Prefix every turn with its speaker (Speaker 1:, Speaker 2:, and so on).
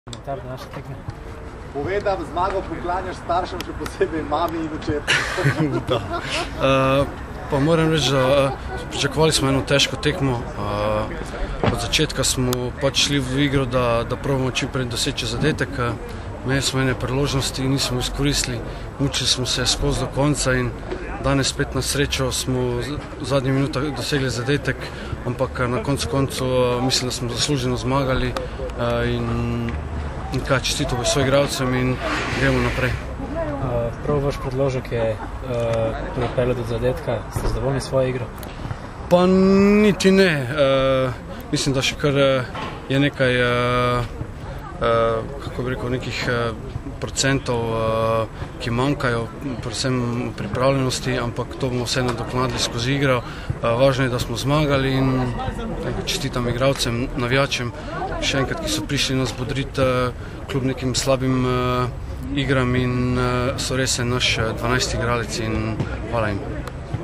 Speaker 1: Komentar do naše tekme.
Speaker 2: Povej, da zmago poklanjaš staršem, še posebej mami in očetu.
Speaker 3: Pa moram reči, da pričakovali smo eno težko tekmo. Od začetka smo pač šli v igro, da probamo čim prej doseči zadetek. Imeli smo ene priložnosti in nismo izkoristili. Mučili smo se skozi do konca in danes spet na srečo smo v zadnjih minutah dosegli zadetek, ampak na koncu mislim, da smo zasluženo zmagali in kaj čestito soigralcem in gremo naprej.
Speaker 1: Prav vaš predložek je pripeljal do zadetka. Ste zadovoljni s svojo igro?
Speaker 3: Pa niti ne. Mislim, da še kar je nekaj kako bi rekel, nekih procentov, ki manjkajo, predvsem pripravljenosti, ampak to bomo vse nadoknadili skozi igro. Važno je, da smo zmagali in čestitam igralcem, navijačem, še enkrat, ki so prišli nas bodriti kljub nekim slabim igram in so res naš 12 igralec in hvala jim.